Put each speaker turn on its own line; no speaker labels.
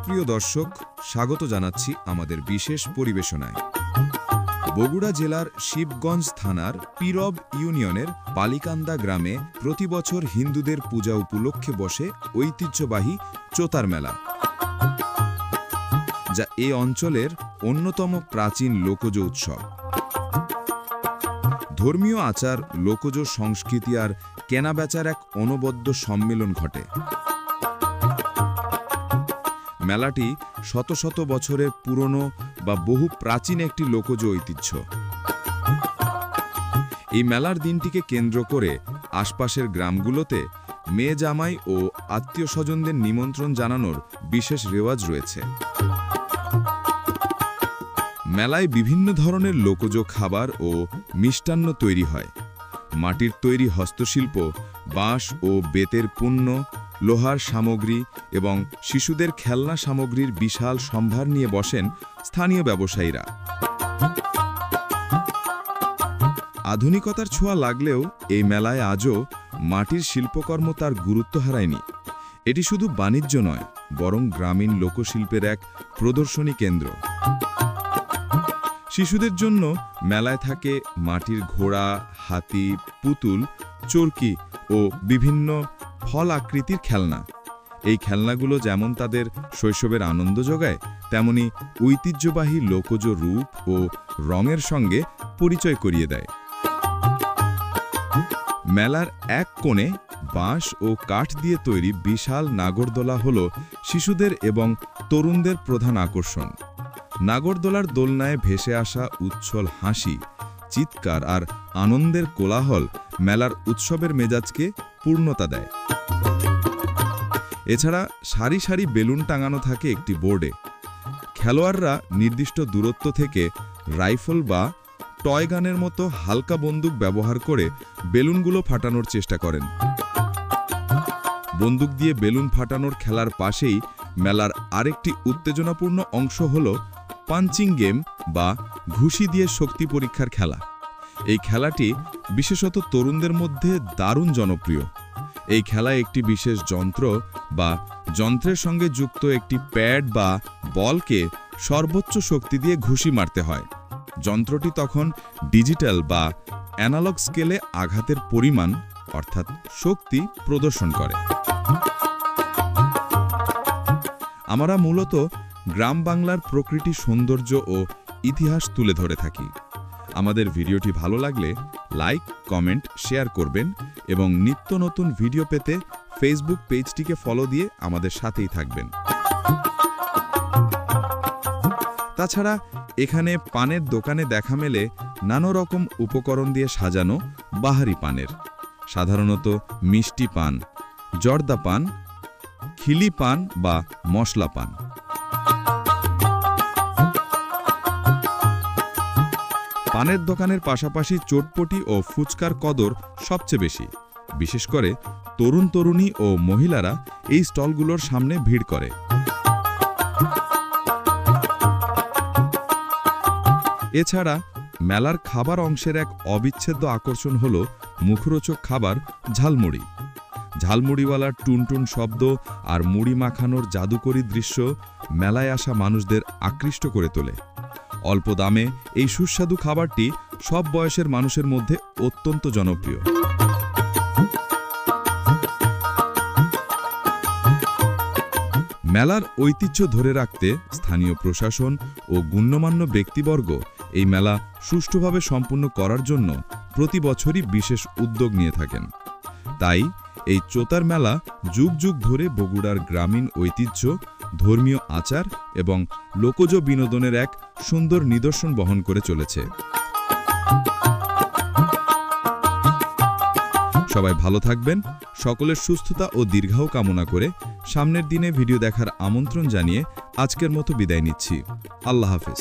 সুপ্রিয় দর্শক, স্বাগত জানাচ্ছি আমাদের বিশেষ পরিবেশনায়। বগুড়া জেলার শিবগঞ্জ থানার পীরব ইউনিয়নের বালিকান্দা গ্রামে প্রতি বছর হিন্দুদের পূজা উপলক্ষে বসে ঐতিহ্যবাহী চোতার মেলা, যা এ অঞ্চলের অন্যতম প্রাচীন লোকজ উৎসব। ধর্মীয় আচার, লোকজ সংস্কৃতি আর কেনাবেচার এক অনবদ্য সম্মেলন ঘটে। মেলাটি শত শত বছরের পুরনো বা বহু প্রাচীন একটি লোকজ ঐতিহ্য। এই মেলার দিনটিকে কেন্দ্র করে আশপাশের গ্রামগুলোতে মেয়ে জামাই ও আত্মীয় স্বজনদের নিমন্ত্রণ জানানোর বিশেষ রেওয়াজ রয়েছে। মেলায় বিভিন্ন ধরনের লোকজ খাবার ও মিষ্টান্ন তৈরি হয়। মাটির তৈরি হস্তশিল্প, বাঁশ ও বেতের পণ্য, লোহার সামগ্রী এবং শিশুদের খেলনা সামগ্রীর বিশাল সম্ভার নিয়ে বসেন স্থানীয় ব্যবসায়ীরা। আধুনিকতার ছোঁয়া লাগলেও এই মেলায় আজও মাটির শিল্পকর্ম তার গুরুত্ব হারায়নি। এটি শুধু বাণিজ্য নয়, বরং গ্রামীণ লোকশিল্পের এক প্রদর্শনী কেন্দ্র। শিশুদের জন্য মেলায় থাকে মাটির ঘোড়া, হাতি, পুতুল, চরকি ও বিভিন্ন ফল আকৃতির খেলনা। এই খেলনাগুলো যেমন তাদের শৈশবের আনন্দ যোগায়, তেমনি ঐতিহ্যবাহী লোকজ রূপ ও রঙের সঙ্গে পরিচয় করিয়ে দেয়। মেলার এক কোণে বাঁশ ও কাঠ দিয়ে তৈরি বিশাল নাগরদোলা হল শিশুদের এবং তরুণদের প্রধান আকর্ষণ। নাগরদোলার দোলনায় ভেসে আসা উচ্ছল হাসি, চিৎকার আর আনন্দের কোলাহল মেলার উৎসবের মেজাজকে পূর্ণতা দেয়। এছাড়া সারি সারি বেলুন টাঙানো থাকে একটি বোর্ডে। খেলোয়াড়রা নির্দিষ্ট দূরত্ব থেকে রাইফেল বা টয় গানের মতো হালকা বন্দুক ব্যবহার করে বেলুনগুলো ফাটানোর চেষ্টা করেন। বন্দুক দিয়ে বেলুন ফাটানোর খেলার পাশেই মেলার আরেকটি উত্তেজনাপূর্ণ অংশ হল পাঞ্চিং গেম বা ঘুষি দিয়ে শক্তি পরীক্ষার খেলা। এই খেলাটি বিশেষত তরুণদের মধ্যে দারুণ জনপ্রিয়। এই খেলায় একটি বিশেষ যন্ত্র বা যন্ত্রের সঙ্গে যুক্ত একটি প্যাড বা বলকে সর্বোচ্চ শক্তি দিয়ে ঘুষি মারতে হয়। যন্ত্রটি তখন ডিজিটাল বা অ্যানালগ স্কেলে আঘাতের পরিমাণ অর্থাৎ শক্তি প্রদর্শন করে। আমরা মূলত গ্রাম বাংলার প্রকৃতি সৌন্দর্য ও ইতিহাস তুলে ধরে থাকি। আমাদের ভিডিওটি ভালো লাগলে লাইক, কমেন্ট, শেয়ার করবেন এবং নিত্য নতুন ভিডিও পেতে ফেসবুক পেজটিকে ফলো দিয়ে আমাদের সাথেই থাকবেন। তাছাড়া এখানে পানের দোকানে দেখা মেলে নানা রকম উপকরণ দিয়ে সাজানো বাহারি পানের, সাধারণত মিষ্টি পান, জর্দা পান, খিলি পান বা মশলা পান। পানের দোকানের পাশাপাশি চটপটি ও ফুচকার কদর সবচেয়ে বেশি। বিশেষ করে তরুণ তরুণী ও মহিলারা এই স্টলগুলোর সামনে ভিড় করে। এছাড়া মেলার খাবার অংশের এক অবিচ্ছেদ্য আকর্ষণ হল মুখরোচক খাবার ঝালমুড়ি। ঝালমুড়িওয়ালার টুনটুন শব্দ আর মুড়ি মাখানোর জাদুকরী দৃশ্য মেলায় আসা মানুষদের আকৃষ্ট করে তোলে। অল্প দামে এই সুস্বাদু খাবারটি সব বয়সের মানুষের মধ্যে অত্যন্ত জনপ্রিয়। মেলার ঐতিহ্য ধরে রাখতে স্থানীয় প্রশাসন ও গণ্যমান্য ব্যক্তিবর্গ এই মেলা সুষ্ঠুভাবে সম্পন্ন করার জন্য প্রতি বছরই বিশেষ উদ্যোগ নিয়ে থাকেন। তাই এই চোতার মেলা যুগ যুগ ধরে বগুড়ার গ্রামীণ ঐতিহ্য, ধর্মীয় আচার এবং লোকজ বিনোদনের এক সুন্দর নিদর্শন বহন করে চলেছে। সবাই ভালো থাকবেন। সকলের সুস্থতা ও দীর্ঘায়ু কামনা করে সামনের দিনে ভিডিও দেখার আমন্ত্রণ জানিয়ে আজকের মতো বিদায় নিচ্ছি। আল্লাহ হাফেজ।